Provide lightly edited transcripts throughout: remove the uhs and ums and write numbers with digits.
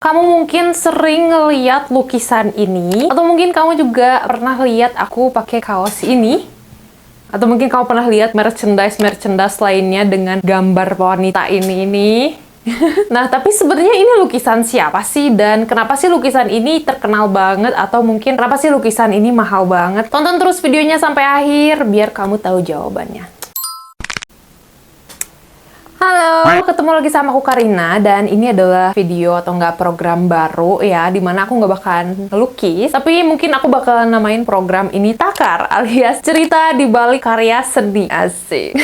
Kamu mungkin sering ngeliat lukisan ini, atau mungkin kamu juga pernah lihat aku pakai kaos ini, atau mungkin kamu pernah lihat merchandise lainnya dengan gambar wanita ini. Nah, tapi sebenarnya ini lukisan siapa sih? Dan kenapa sih lukisan ini terkenal banget? Atau mungkin kenapa sih lukisan ini mahal banget? Tonton terus videonya sampai akhir, biar kamu tahu jawabannya. Halo, ketemu lagi sama aku Karina, dan ini adalah video atau enggak program baru ya, dimana aku nggak bakalan lukis, tapi mungkin aku bakalan namain program ini Takar, alias cerita di balik karya seni. Asik.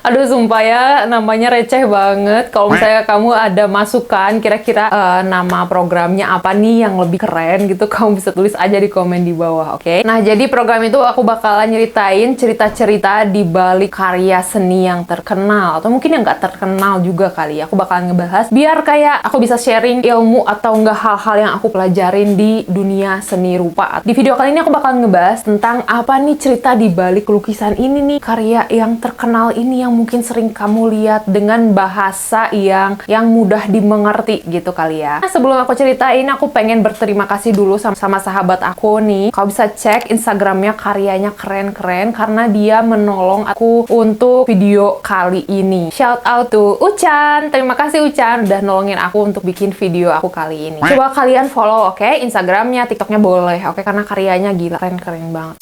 Aduh, sumpah ya, namanya receh banget. Kalau misalnya kamu ada masukan, kira-kira nama programnya apa nih yang lebih keren gitu, kamu bisa tulis aja di komen di bawah, oke? Nah, jadi program itu aku bakalan nyeritain cerita-cerita di balik karya seni yang terkenal, atau mungkin yang nggak terkenal juga kali ya. Aku bakalan ngebahas biar kayak aku bisa sharing ilmu atau enggak hal-hal yang aku pelajarin di dunia seni rupa. Di video kali ini aku bakalan ngebahas tentang apa nih cerita di balik lukisan ini nih, karya yang terkenal ini yang mungkin sering kamu lihat dengan bahasa yang mudah dimengerti gitu kali ya. Nah, sebelum aku ceritain, aku pengen berterima kasih dulu sama sahabat aku nih. Kau bisa cek Instagramnya, karyanya keren-keren karena dia menolong aku untuk video kali ini. Shout out to Ucan. Terima kasih Ucan udah nolongin aku untuk bikin video aku kali ini. Coba kalian follow, oke? Instagramnya, TikToknya boleh, oke? Karena karyanya gila, keren-keren banget.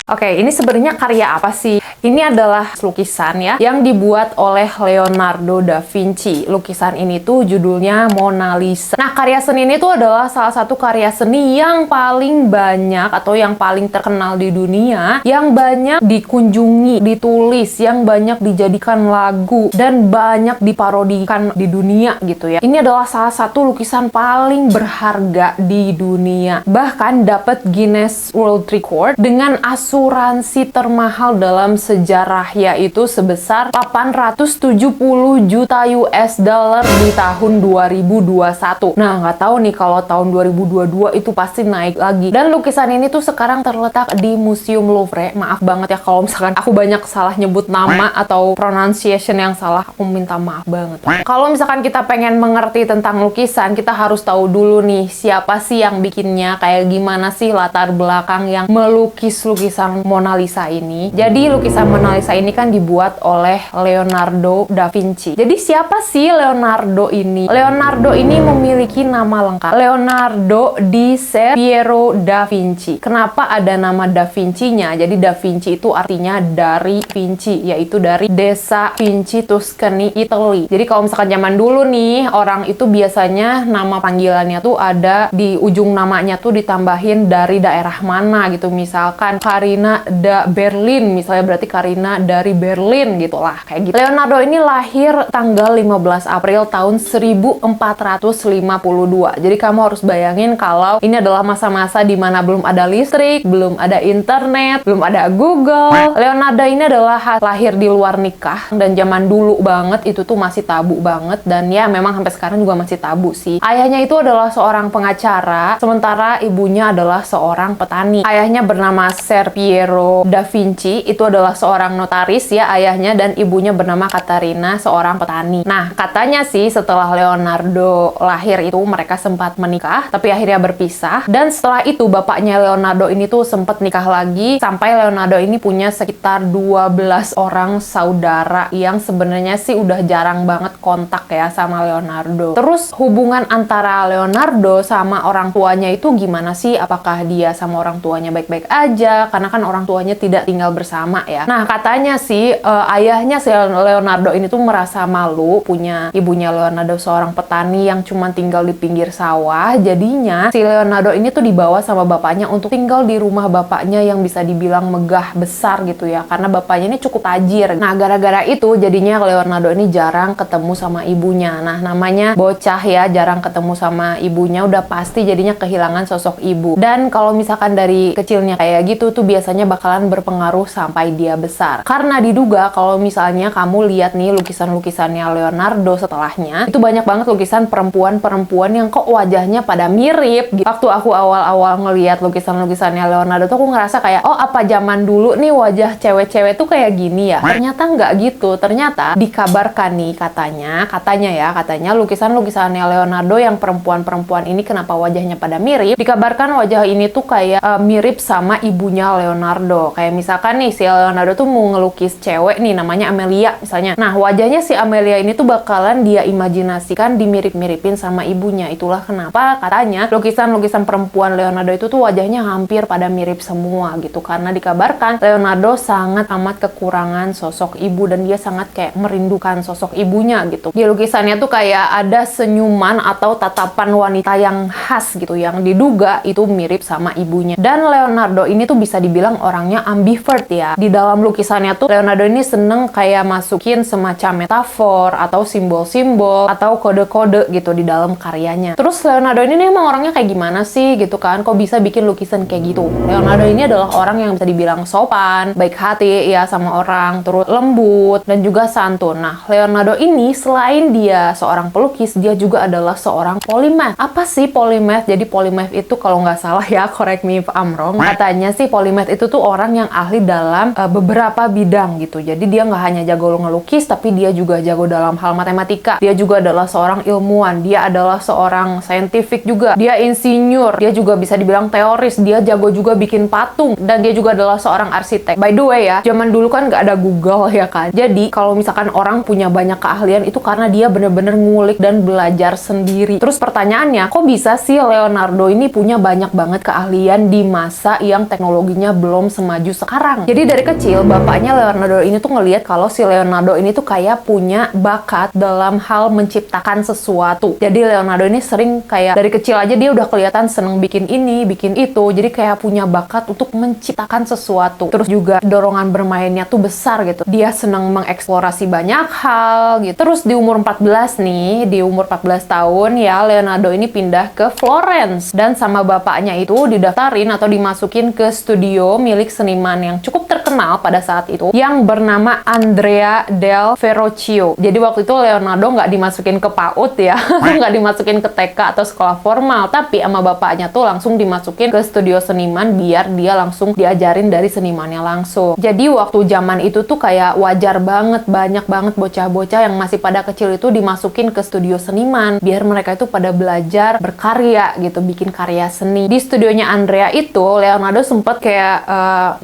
Oke, ini sebenarnya karya apa sih? Ini adalah lukisan ya, yang dibuat oleh Leonardo da Vinci. Lukisan ini tuh judulnya Mona Lisa. Nah, karya seni ini tuh adalah salah satu karya seni yang paling banyak atau yang paling terkenal di dunia, yang banyak dikunjungi, ditulis, yang banyak dijadikan lagu, dan banyak diparodikan di dunia gitu ya. Ini adalah salah satu lukisan paling berharga di dunia. Bahkan dapat Guinness World Record dengan asuransi termahal dalam sejarah, yaitu sebesar 870 juta US dollar di tahun 2021. Nah, nggak tahu nih kalau tahun 2022 itu pasti naik lagi. Dan lukisan ini tuh sekarang terletak di Museum Louvre. Maaf banget ya kalau misalkan aku banyak salah nyebut nama atau pronunciation yang salah, aku minta maaf banget. Kalau misalkan kita pengen mengerti tentang lukisan, kita harus tahu dulu nih siapa sih yang bikinnya, kayak gimana sih latar belakang yang melukis lukisan Mona Lisa ini. Jadi lukisan Mona Lisa ini kan dibuat oleh Leonardo da Vinci. Jadi siapa sih Leonardo ini? Leonardo ini memiliki nama lengkap Leonardo di Piero da Vinci. Kenapa ada nama da Vinci-nya? Jadi da Vinci itu artinya dari Vinci, yaitu dari desa Vinci, Tuscany, Italy. Jadi kalau misalkan zaman dulu nih, orang itu biasanya nama panggilannya tuh ada di ujung namanya tuh ditambahin dari daerah mana gitu. Misalkan Karina da Berlin, misalnya berarti Karina dari Berlin gitulah, kayak gitu. Leonardo ini lahir tanggal 15 April tahun 1452. Jadi kamu harus bayangin kalau ini adalah masa-masa di mana belum ada listrik, belum ada internet, belum ada Google. Leonardo ini adalah lahir di luar nikah, dan zaman dulu banget itu tuh masih tabu banget, dan ya memang sampai sekarang juga masih tabu sih. Ayahnya itu adalah seorang pengacara, sementara ibunya adalah seorang petani. Ayahnya bernama Ser Piero da Vinci, itu adalah seorang notaris ya ayahnya, dan ibunya bernama Caterina, seorang petani. Nah, katanya sih setelah Leonardo lahir itu mereka sempat menikah, tapi akhirnya berpisah. Dan setelah itu bapaknya Leonardo ini tuh sempat nikah lagi, sampai Leonardo ini punya sekitar 12 orang saudara yang sebenarnya sih udah jarang banget kontak ya sama Leonardo. Terus hubungan antara Leonardo sama orang tuanya itu gimana sih? Apakah dia sama orang tuanya baik-baik aja? Karena kan orang tuanya tidak tinggal bersama ya. Nah, katanya sih ayahnya si Leonardo ini tuh merasa malu punya ibunya Leonardo seorang petani yang cuma tinggal di pinggir sawah. Jadinya si Leonardo ini tuh dibawa sama bapaknya untuk tinggal di rumah bapaknya yang bisa dibilang megah besar gitu ya, karena bapaknya ini cukup tajir. Nah, gara-gara itu jadinya Leonardo ini jarang ketemu sama ibunya. Nah, namanya bocah ya, jarang ketemu sama ibunya, udah pasti jadinya kehilangan sosok ibu. Dan kalau misalkan dari kecilnya kayak gitu tuh biasanya bakalan berpengaruh sampai dia besar. Karena diduga kalau misalnya kamu lihat nih lukisan-lukisannya Leonardo setelahnya, itu banyak banget lukisan perempuan-perempuan yang kok wajahnya pada mirip. Waktu aku awal-awal ngelihat lukisan-lukisannya Leonardo tuh aku ngerasa kayak, oh apa zaman dulu nih wajah cewek-cewek tuh kayak gini ya? Ternyata nggak gitu. Ternyata dikabarkan nih katanya lukisan-lukisannya Leonardo yang perempuan-perempuan ini kenapa wajahnya pada mirip? Dikabarkan wajah ini tuh kayak mirip sama ibunya Leonardo. Kayak misalkan nih si Leonardo tuh mau ngelukis cewek nih namanya Amelia misalnya. Nah, wajahnya si Amelia ini tuh bakalan dia imajinasikan dimirip-miripin sama ibunya. Itulah kenapa katanya lukisan-lukisan perempuan Leonardo itu tuh wajahnya hampir pada mirip semua gitu. Karena dikabarkan Leonardo sangat amat kekurangan sosok ibu dan dia sangat kayak merindukan sosok ibunya gitu. Di lukisannya tuh kayak ada senyuman atau tatapan wanita yang khas gitu yang diduga itu mirip sama ibunya. Dan Leonardo ini tuh bisa dibilang orangnya ambivert ya. Di dalam lukisannya tuh Leonardo ini seneng kayak masukin semacam metafor atau simbol-simbol atau kode-kode gitu di dalam karyanya. Terus Leonardo ini emang orangnya kayak gimana sih gitu kan? Kok bisa bikin lukisan kayak gitu? Leonardo ini adalah orang yang bisa dibilang sopan, baik hati ya sama orang, terus lembut dan juga santun. Nah, Leonardo ini selain dia seorang pelukis, dia juga adalah seorang polymath. Apa sih polymath? Jadi polymath itu kalau nggak salah ya, correct me if I'm wrong, katanya sih polymath itu tuh orang yang ahli dalam beberapa bidang gitu. Jadi dia nggak hanya jago ngelukis, tapi dia juga jago dalam hal matematika. Dia juga adalah seorang ilmuwan. Dia adalah seorang scientific juga. Dia insinyur. Dia juga bisa dibilang teoris. Dia jago juga bikin patung. Dan dia juga adalah seorang arsitek. By the way ya, zaman dulu kan nggak ada Google ya kan. Jadi kalau misalkan orang punya banyak keahlian itu karena dia bener-bener ngulik dan belajar sendiri. Terus pertanyaannya, kok bisa sih Leonardo ini punya banyak banget keahlian di masa yang teknologinya belum semaju sekarang? Jadi dari kecil bapaknya Leonardo ini tuh ngelihat kalau si Leonardo ini tuh kayak punya bakat dalam hal menciptakan sesuatu. Jadi Leonardo ini sering kayak dari kecil aja dia udah kelihatan seneng bikin ini, bikin itu. Jadi kayak punya bakat untuk menciptakan sesuatu. Terus juga dorongan bermainnya tuh besar gitu. Dia seneng mengeksplorasi banyak hal gitu. Terus di umur 14 nih, di umur 14 tahun ya Leonardo ini pindah ke Florence dan sama bapaknya itu didaftarin atau dimasukin ke studio milik seniman yang cukup terkenal pada saat itu yang bernama Andrea del Verrocchio. Jadi waktu itu Leonardo nggak dimasukin ke PAUD ya, nggak dimasukin ke TK atau sekolah formal, tapi sama bapaknya tuh langsung dimasukin ke studio seniman biar dia langsung diajarin dari senimannya langsung. Jadi waktu zaman itu tuh kayak wajar banget, banyak banget bocah-bocah yang masih pada kecil itu dimasukin ke studio seniman biar mereka itu pada belajar berkarya gitu, bikin karya seni. Di studionya Andrea itu Leonardo sempet kayak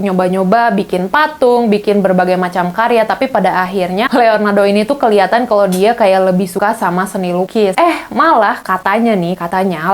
nyoba-nyoba bikin patung, bikin berbagai macam karya, tapi pada akhirnya Leonardo ini tuh kelihatan kalau dia kayak lebih suka sama seni lukis. Malah katanya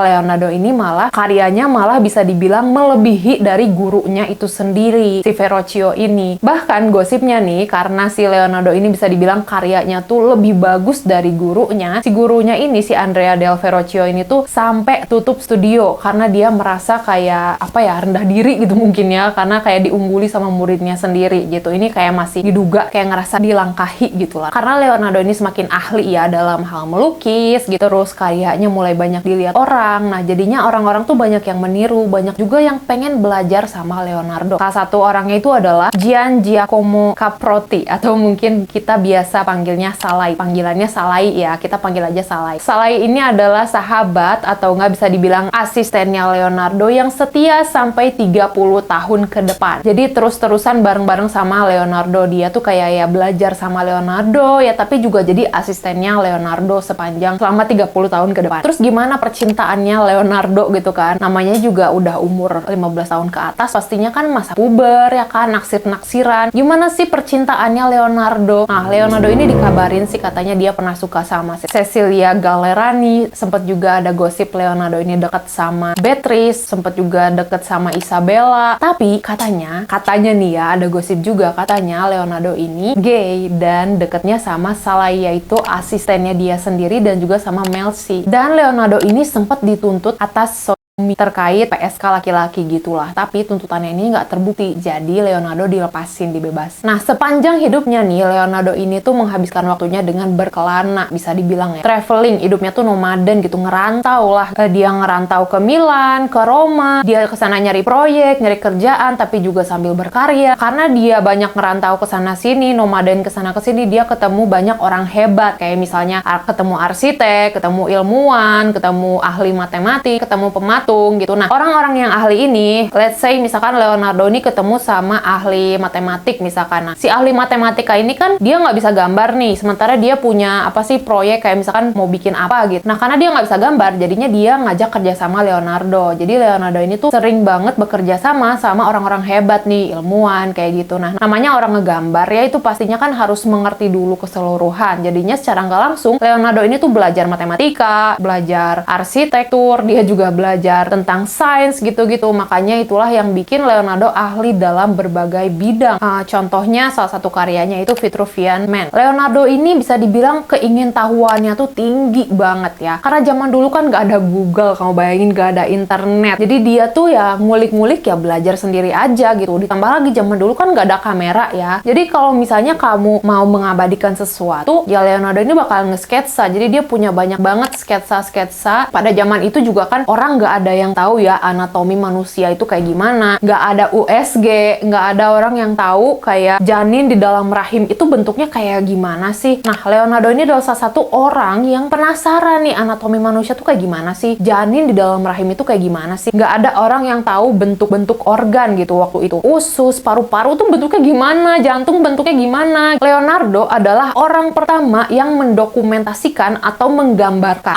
Leonardo ini malah karyanya malah bisa dibilang melebihi dari gurunya itu sendiri, si Verrocchio ini. Bahkan gosipnya nih, karena si Leonardo ini bisa dibilang karyanya tuh lebih bagus dari gurunya, si gurunya ini, si Andrea del Verrocchio ini tuh sampai tutup studio karena dia merasa kayak rendah diri gitu mungkin ya, karena kayak diungguli sama muridnya sendiri gitu. Ini kayak masih diduga kayak ngerasa dilangkahi gitu lah. Karena Leonardo ini semakin ahli ya dalam hal melukis gitu, terus karyanya mulai banyak dilihat orang. Nah, jadinya orang-orang tuh banyak yang meniru, banyak juga yang pengen belajar sama Leonardo. Salah satu orangnya itu adalah Gian Giacomo Caprotti, atau mungkin kita biasa panggilnya Salai. Panggilannya Salai ya, kita panggil aja Salai. Salai ini adalah sahabat atau nggak bisa dibilang asistennya Leonardo yang setia sampai 30 tahun ke depan. Jadi terus-terusan bareng-bareng sama Leonardo. Dia tuh kayak ya belajar sama Leonardo ya, tapi juga jadi asistennya Leonardo sepanjang selama 30 tahun ke depan. Terus gimana percintaannya Leonardo gitu kan? Namanya juga udah umur 15 tahun ke atas, pastinya kan masa puber ya kan, naksir-naksiran. Gimana sih percintaannya Leonardo? Nah, Leonardo ini dikabarin sih katanya dia pernah suka sama Cecilia Gallerani. Sempet juga ada gosip Leonardo ini deket sama Beatrice, sempet juga deket sama Isabella. Tapi katanya nih ya, ada gosip juga katanya Leonardo ini gay dan deketnya sama Salai, yaitu asistennya dia sendiri, dan juga sama Melzi. Dan Leonardo ini sempat dituntut atas terkait PSK laki-laki gitulah. Tapi tuntutannya ini nggak terbukti, jadi Leonardo dilepasin, dibebas. Nah, sepanjang hidupnya nih, Leonardo ini tuh menghabiskan waktunya dengan berkelana, bisa dibilang ya. Traveling, hidupnya tuh nomaden gitu, ngerantau lah. Dia ngerantau ke Milan, ke Roma, dia kesana nyari proyek, nyari kerjaan, tapi juga sambil berkarya. Karena dia banyak ngerantau ke sana sini, nomaden ke sana ke sini, dia ketemu banyak orang hebat. Kayak misalnya ketemu arsitek, ketemu ilmuwan, ketemu ahli matematik, ketemu pematung gitu. Nah, orang-orang yang ahli ini, let's say misalkan Leonardo ini ketemu sama ahli matematik misalkan. Nah, si ahli matematika ini kan dia nggak bisa gambar nih, sementara dia punya apa sih proyek kayak misalkan mau bikin apa gitu. Nah, karena dia nggak bisa gambar, jadinya dia ngajak kerja sama Leonardo. Jadi Leonardo ini tuh sering banget bekerja sama orang-orang hebat nih, ilmuwan kayak gitu. Nah, namanya orang ngegambar ya, itu pastinya kan harus mengerti dulu keseluruhan. Jadinya secara nggak langsung Leonardo ini tuh belajar matematika, belajar arsitektur, dia juga belajar tentang sains gitu-gitu. Makanya itulah yang bikin Leonardo ahli dalam berbagai bidang. Contohnya salah satu karyanya itu Vitruvian Man. Leonardo ini bisa dibilang keingintahuannya tuh tinggi banget ya. Karena zaman dulu kan nggak ada Google, kamu bayangin nggak ada internet. Jadi dia tuh ya ngulik-ngulik ya, belajar sendiri aja gitu. Ditambah lagi zaman dulu kan nggak ada kamera ya. Jadi kalau misalnya kamu mau mengabadikan sesuatu, ya Leonardo ini bakal nge-sketsa. Jadi dia punya banyak banget sketsa-sketsa. Pada zaman itu juga kan orang nggak ada yang tahu ya anatomi manusia itu kayak gimana. Nggak ada USG, nggak ada orang yang tahu kayak janin di dalam rahim itu bentuknya kayak gimana sih. Nah, Leonardo ini adalah salah satu orang yang penasaran nih anatomi manusia tuh kayak gimana sih. Janin di dalam rahim itu kayak gimana sih. Nggak ada orang yang tahu bentuk-bentuk organ gitu waktu itu. Usus, paru-paru tuh bentuknya gimana, jantung bentuknya gimana. Leonardo adalah orang pertama yang mendokumentasikan atau menggambarkan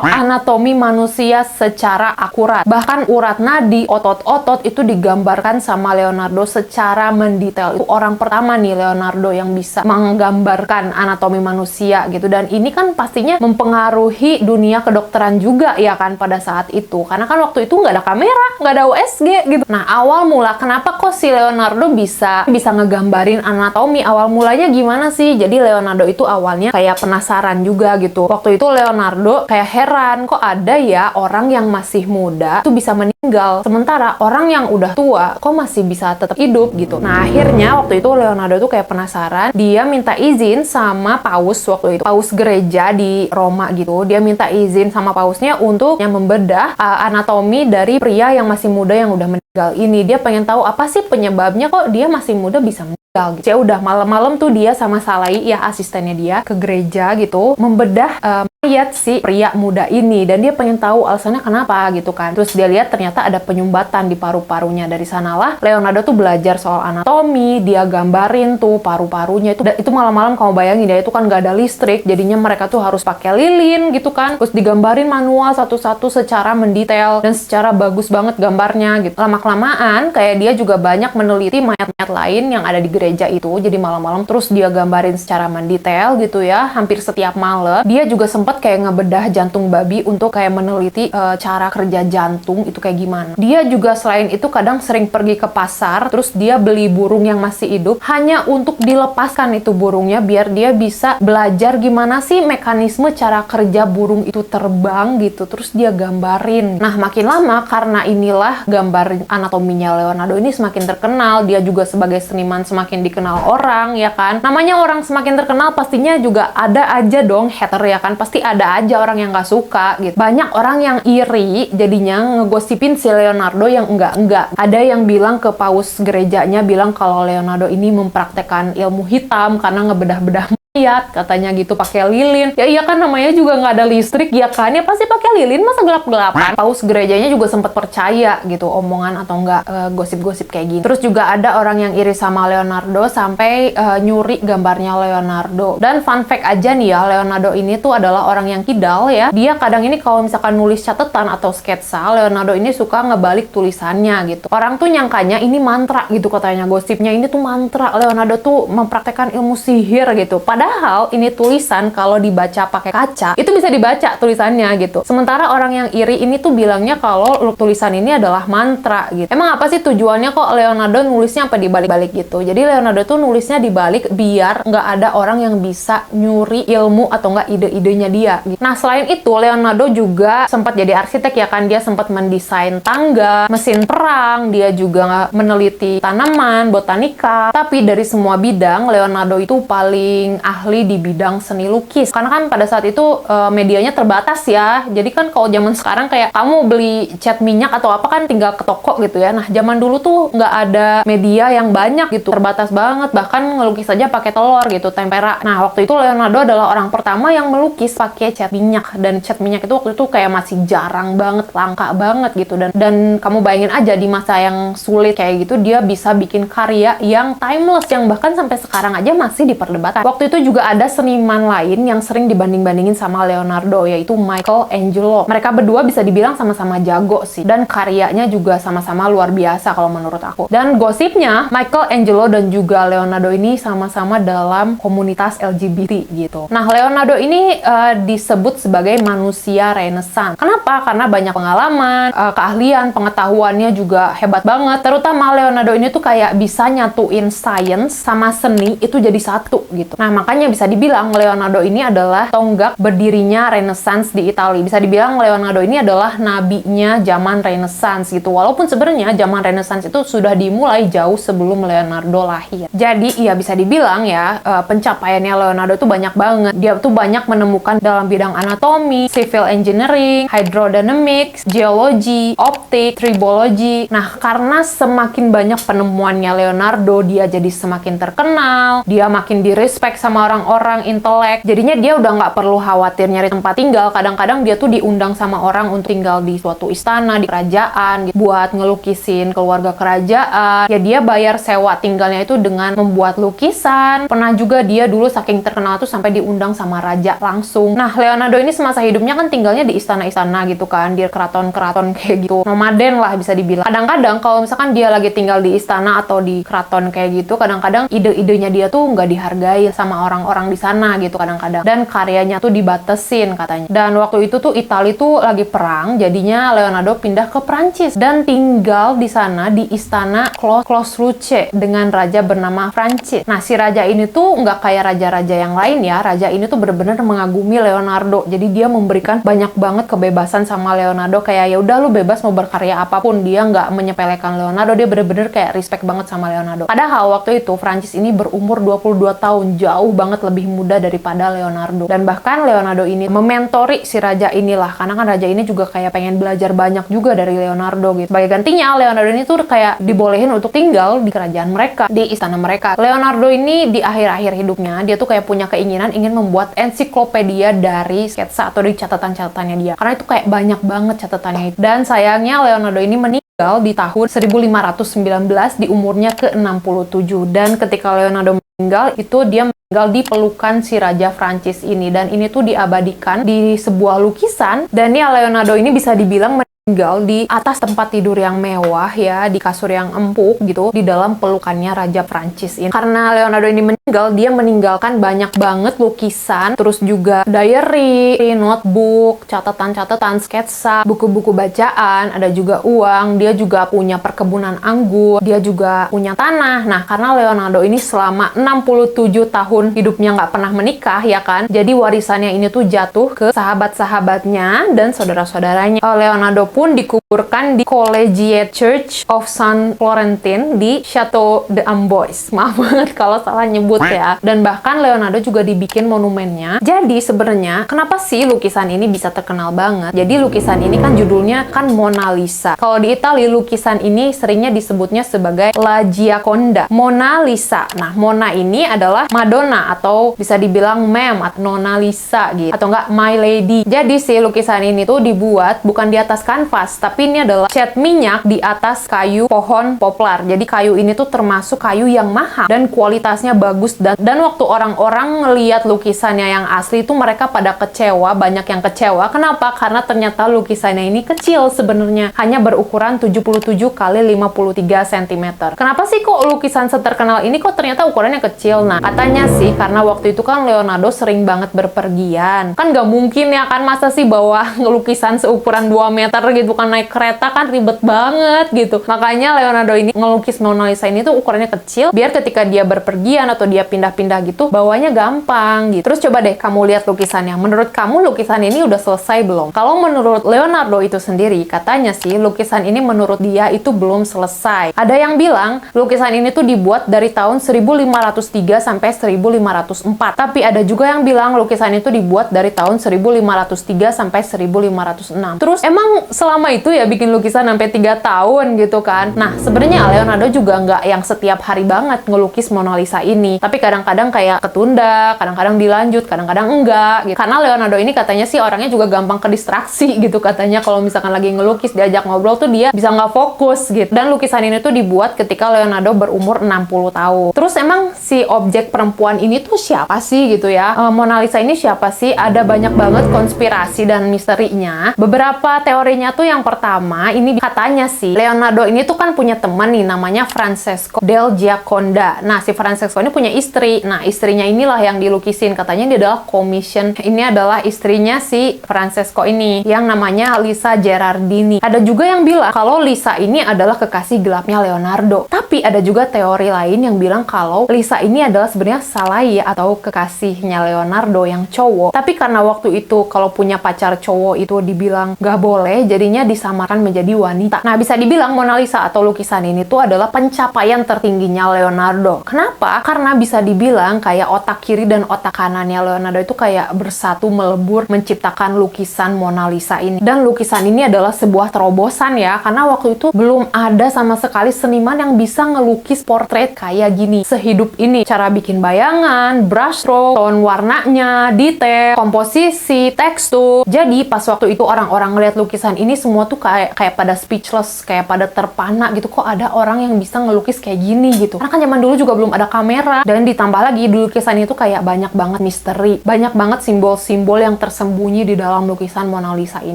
anatomi manusia secara akurat. Bahkan urat nadi, otot-otot itu digambarkan sama Leonardo secara mendetail. Itu orang pertama nih Leonardo yang bisa menggambarkan anatomi manusia gitu. Dan ini kan pastinya mempengaruhi dunia kedokteran juga ya kan pada saat itu. Karena kan waktu itu nggak ada kamera, nggak ada USG gitu. Nah, awal mula kenapa kok si Leonardo bisa ngegambarin anatomi? Awal mulanya gimana sih? Jadi Leonardo itu awalnya kayak penasaran juga gitu. Waktu itu Leonardo kayak heran, kok ada ya orang yang masih muda itu bisa meninggal, sementara orang yang udah tua kok masih bisa tetap hidup gitu. Nah, akhirnya waktu itu Leonardo tuh kayak penasaran, dia minta izin sama paus waktu itu, paus gereja di Roma gitu. Dia minta izin sama pausnya untuk yang membedah anatomi dari pria yang masih muda yang udah meninggal ini. Dia pengen tahu apa sih penyebabnya kok dia masih muda bisa meninggal gitu. Ya udah, malam-malam tuh dia sama Salai ya asistennya dia ke gereja gitu membedah mayat si pria muda ini, dan dia pengen tahu alasannya kenapa gitu kan. Terus dia lihat ternyata ada penyumbatan di paru-parunya. Dari sanalah Leonardo tuh belajar soal anatomi, dia gambarin tuh paru-parunya itu malam-malam. Kamu bayangin ya, itu kan nggak ada listrik, jadinya mereka tuh harus pakai lilin gitu kan. Terus digambarin manual satu-satu secara mendetail dan secara bagus banget gambarnya gitu. Lama-kelamaan kayak dia juga banyak meneliti mayat-mayat lain yang ada di gereja itu. Jadi malam-malam terus dia gambarin secara mendetail gitu ya, hampir setiap malam. Dia juga sempat kayak ngebedah jantung babi untuk kayak meneliti cara kerja jantung itu kayak gimana. Dia juga selain itu kadang sering pergi ke pasar, terus dia beli burung yang masih hidup hanya untuk dilepaskan itu burungnya biar dia bisa belajar gimana sih mekanisme cara kerja burung itu terbang gitu. Terus dia gambarin. Nah, makin lama karena inilah gambar anatominya Leonardo ini semakin terkenal, dia juga sebagai seniman semakin dikenal orang ya kan. Namanya orang semakin terkenal pastinya juga ada aja dong hater ya kan. Pasti ada aja orang yang nggak suka gitu. Banyak orang yang iri jadinya ngegosipin si Leonardo yang enggak. Ada yang bilang ke paus gerejanya, bilang kalau Leonardo ini mempraktekkan ilmu hitam karena ngebedah-bedah mayat katanya gitu pakai lilin. Ya iya kan, namanya juga nggak ada listrik ya kan, ya pasti pakai lilin, masa gelap-gelapan. Paus gerejanya juga sempat percaya gitu omongan atau enggak gosip-gosip kayak gini. Terus juga ada orang yang iri sama Leonardo sampai nyuri gambarnya Leonardo. Dan fun fact aja nih ya, Leonardo ini tuh adalah orang yang kidal ya. Dia kadang ini kalau misalkan nulis catatan atau sketsa, Leonardo ini suka ngebalik tulisannya gitu. Orang tuh nyangkanya ini mantra gitu, katanya gosipnya ini tuh mantra. Leonardo tuh mempraktekkan ilmu sihir gitu. Padahal ini tulisan kalau dibaca pakai kaca, itu bisa dibaca tulisannya gitu. Sementara orang yang iri ini tuh bilangnya kalau tulisan ini adalah mantra gitu. Emang apa sih tujuannya kok Leonardo nulisnya sampai dibalik-balik gitu? Jadi Leonardo tuh nulisnya dibalik biar nggak ada orang yang bisa nyuri ilmu atau nggak ide-idenya dia gitu. Nah, selain itu Leonardo juga sempat jadi arsitek ya kan. Dia sempat mendesain tangga, mesin perang, dia juga meneliti tanaman, botanika. Tapi dari semua bidang, Leonardo itu paling ahli di bidang seni lukis. Karena kan pada saat itu medianya terbatas ya. Jadi kan kalau zaman sekarang kayak kamu beli cat minyak atau apa kan tinggal ke toko gitu ya. Nah, zaman dulu tuh nggak ada media yang banyak gitu. Terbatas banget. Bahkan ngelukis aja pakai telur gitu, tempera. Nah, waktu itu Leonardo adalah orang pertama yang melukis pakai cat minyak. Dan cat minyak itu waktu itu kayak masih jarang banget, langka banget gitu. Dan kamu bayangin aja di masa yang sulit kayak gitu, dia bisa bikin karya yang timeless, yang bahkan sampai sekarang aja masih diperdebatkan. Waktu itu juga ada seniman lain yang sering dibanding-bandingin sama Leonardo, yaitu Michelangelo. Mereka berdua bisa dibilang sama-sama jago sih, dan karyanya juga sama-sama luar biasa kalau menurut aku. Dan gosipnya, Michelangelo dan juga Leonardo ini sama-sama dalam komunitas LGBT gitu. Nah, Leonardo ini disebut sebagai manusia Renaissance. Kenapa? Karena banyak pengalaman, keahlian, pengetahuannya juga hebat banget. Terutama Leonardo ini tuh kayak bisa nyatuin science sama seni itu jadi satu gitu. Nah, makanya bisa dibilang Leonardo ini adalah tonggak berdirinya Renaissance di Italia. Bisa dibilang Leonardo ini adalah nabinya zaman Renaissance gitu. Walaupun sebenarnya zaman Renaissance itu sudah dimulai jauh sebelum Leonardo lahir. Jadi, iya bisa dibilang ya, pencapaiannya Leonardo tuh banyak banget. Dia tuh banyak menemukan dalam bidang anatomi, civil engineering, hydrodynamics, geology, optik, tribology. Nah, karena semakin banyak penemuannya Leonardo, dia jadi semakin terkenal, dia makin di-respect sama orang-orang intelek. Jadinya dia udah nggak perlu khawatir nyari tempat tinggal. Kadang-kadang dia tuh diundang sama orang untuk tinggal di suatu istana, di kerajaan, gitu, buat ngelukisin keluarga kerajaan. Ya, dia bayar sewa tinggalnya itu dengan membuat lukisan. Pernah juga dia dulu saking terkenal tuh sampai diundang sama raja langsung. Nah, Leonardo ini semasa hidupnya kan tinggalnya di istana-istana gitu kan, di keraton-keraton kayak gitu. Nomaden lah bisa dibilang. Kadang-kadang kalau misalkan dia lagi tinggal di istana atau di keraton kayak gitu, kadang-kadang ide-idenya dia tuh nggak dihargai sama orang-orang di sana gitu kadang-kadang. Dan karyanya tuh dibatesin katanya. Dan waktu itu tuh Italia tuh lagi perang, jadinya Leonardo pindah ke Prancis dan tinggal di sana di istana Clos Ruce dengan raja bernama Francis. Nah, si raja ini tuh nggak kayak raja-raja yang lain ya. Raja ini tuh bener-bener mengagumi Leonardo. Jadi dia memberikan banyak banget kebebasan sama Leonardo, kayak ya udah lu bebas mau berkarya apapun. Dia nggak menyepelekan Leonardo, dia bener-bener kayak respect banget sama Leonardo. Padahal waktu itu Francis ini berumur 22 tahun, jauh banget lebih muda daripada Leonardo. Dan bahkan Leonardo ini mementori si raja inilah, karena kan raja ini juga kayak pengen belajar banyak juga dari Leonardo gitu. Sebagai gantinya, Leonardo ini tuh kayak dibolehin untuk tinggal di kerajaan mereka, di istana mereka. Leonardo ini di akhir-akhir hidupnya, dia tuh kayak punya keinginan ingin membuat ensiklopedia dari sketsa atau dari catatan-catatannya dia. Karena itu kayak banyak banget catatannya itu. Dan sayangnya Leonardo ini meninggal di tahun 1519 di umurnya ke-67. Dan ketika Leonardo meninggal, itu dia meninggal di pelukan si Raja Prancis ini. Dan ini tuh diabadikan di sebuah lukisan. Dan ya Leonardo ini bisa dibilang tinggal di atas tempat tidur yang mewah ya, di kasur yang empuk gitu, di dalam pelukannya Raja Prancis ini. Karena Leonardo ini meninggal, dia meninggalkan banyak banget lukisan, terus juga diary, notebook, catatan-catatan, sketsa, buku-buku bacaan, ada juga uang, dia juga punya perkebunan anggur, dia juga punya tanah. Nah, karena Leonardo ini selama 67 tahun hidupnya nggak pernah menikah ya kan, jadi warisannya ini tuh jatuh ke sahabat-sahabatnya dan saudara-saudaranya. Leonardo pun dikuburkan di Collegiate Church of San Florentin di Chateau de Amboise. Maaf banget kalau salah nyebut ya. Dan bahkan Leonardo juga dibikin monumennya. Jadi sebenarnya kenapa sih lukisan ini bisa terkenal banget? Jadi lukisan ini kan judulnya kan Mona Lisa. Kalau di Italia lukisan ini seringnya disebutnya sebagai La Gioconda, Mona Lisa. Nah, Mona ini adalah Madonna atau bisa dibilang Mem atau Nona Lisa gitu, atau enggak My Lady. Jadi si lukisan ini tuh dibuat bukan di atas kanan kanvas, tapi ini adalah cat minyak di atas kayu pohon poplar. Jadi kayu ini tuh termasuk kayu yang mahal dan kualitasnya bagus, dan waktu orang-orang ngelihat lukisannya yang asli itu mereka pada kecewa, banyak yang kecewa. Kenapa? Karena ternyata lukisannya ini kecil sebenarnya, hanya berukuran 77 kali 53 cm. Kenapa sih kok lukisan seterkenal ini kok ternyata ukurannya kecil? Nah, katanya sih karena waktu itu kan Leonardo sering banget berpergian. Kan nggak mungkin ya kan, masa sih bawa lukisan seukuran 2 meter gitu kan, naik kereta kan ribet banget gitu. Makanya Leonardo ini ngelukis Mona Lisa ini tuh ukurannya kecil, biar ketika dia berpergian atau dia pindah-pindah gitu, bawanya gampang gitu. Terus coba deh kamu lihat lukisannya. Menurut kamu lukisan ini udah selesai belum? Kalau menurut Leonardo itu sendiri, katanya sih lukisan ini menurut dia itu belum selesai. Ada yang bilang lukisan ini tuh dibuat dari tahun 1503 sampai 1504. Tapi ada juga yang bilang lukisan itu dibuat dari tahun 1503 sampai 1506. Terus emang selama itu ya bikin lukisan sampai 3 tahun gitu kan? Nah, sebenarnya Leonardo juga nggak yang setiap hari banget ngelukis Mona Lisa ini. Tapi kadang-kadang kayak ketunda, kadang-kadang dilanjut, kadang-kadang enggak gitu. Karena Leonardo ini katanya sih orangnya juga gampang kedistraksi gitu katanya. Kalau misalkan lagi ngelukis diajak ngobrol tuh dia bisa nggak fokus gitu. Dan lukisan ini tuh dibuat ketika Leonardo berumur 60 tahun. Terus emang si objek perempuan ini tuh siapa sih gitu ya? Mona Lisa ini siapa sih? Ada banyak banget konspirasi dan misterinya. Beberapa teorinya tuh yang pertama, ini katanya sih Leonardo ini tuh kan punya teman nih namanya Francesco del Gioconda. Nah, si Francesco ini punya istri. Nah, istrinya inilah yang dilukisin. Katanya dia adalah commission. Ini adalah istrinya si Francesco ini yang namanya Lisa Gerardini. Ada juga yang bilang kalau Lisa ini adalah kekasih gelapnya Leonardo. Tapi ada juga teori lain yang bilang kalau Lisa ini adalah sebenarnya Salai atau kekasihnya Leonardo yang cowok. Tapi karena waktu itu kalau punya pacar cowok itu dibilang gak boleh, jadinya disamarkan menjadi wanita. Nah, bisa dibilang Mona Lisa atau lukisan ini tuh adalah pencapaian tertingginya Leonardo. Kenapa? Karena bisa dibilang kayak otak kiri dan otak kanannya Leonardo itu kayak bersatu melebur menciptakan lukisan Mona Lisa ini. Dan lukisan ini adalah sebuah terobosan ya, karena waktu itu belum ada sama sekali seniman yang bisa ngelukis portrait kayak gini sehidup ini. Cara bikin bayangan, brush stroke, tone warnanya, detail, komposisi, tekstur. Jadi pas waktu itu orang-orang ngeliat lukisan ini semua tuh kayak pada speechless, kayak pada terpana gitu. Kok ada orang yang bisa ngelukis kayak gini gitu. Karena kan zaman dulu juga belum ada kamera, dan ditambah lagi di lukisan itu kayak banyak banget misteri, banyak banget simbol-simbol yang tersembunyi di dalam lukisan Mona Lisa ini.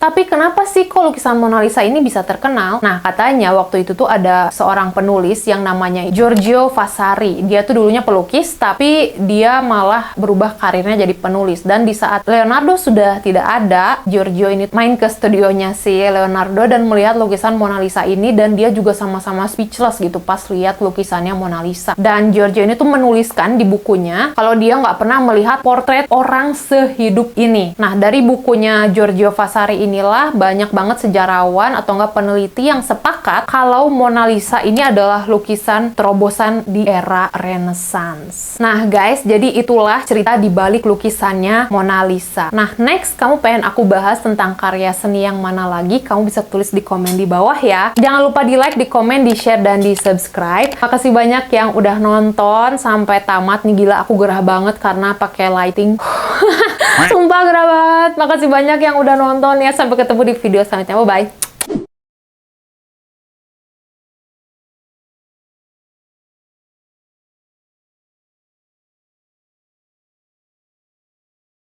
Tapi kenapa sih kok lukisan Mona Lisa ini bisa terkenal? Nah, katanya waktu itu tuh ada seorang penulis yang namanya Giorgio Vasari. Dia tuh dulunya pelukis, tapi dia malah berubah karirnya jadi penulis. Dan di saat Leonardo sudah tidak ada, Giorgio ini main ke studionya si Leonardo dan melihat lukisan Mona Lisa ini, dan dia juga sama-sama speechless gitu pas lihat lukisannya Mona Lisa. Dan Giorgio ini tuh menuliskan di bukunya kalau dia nggak pernah melihat portret orang sehidup ini. Nah, dari bukunya Giorgio Vasari inilah banyak banget sejarawan atau nggak peneliti yang sepakat kalau Mona Lisa ini adalah lukisan terobosan di era Renaissance. Nah guys, jadi itulah cerita di balik lukisannya Mona Lisa. Nah, next kamu pengen aku bahas tentang karya seni yang mana lagi? Kamu bisa tulis di komen di bawah ya. Jangan lupa di like, di komen, di share, dan di subscribe. Makasih banyak yang udah nonton sampai tamat. Nih gila, aku gerah banget karena pakai lighting. Sumpah gerah banget. Makasih banyak yang udah nonton ya. Sampai ketemu di video selanjutnya. Bye-bye.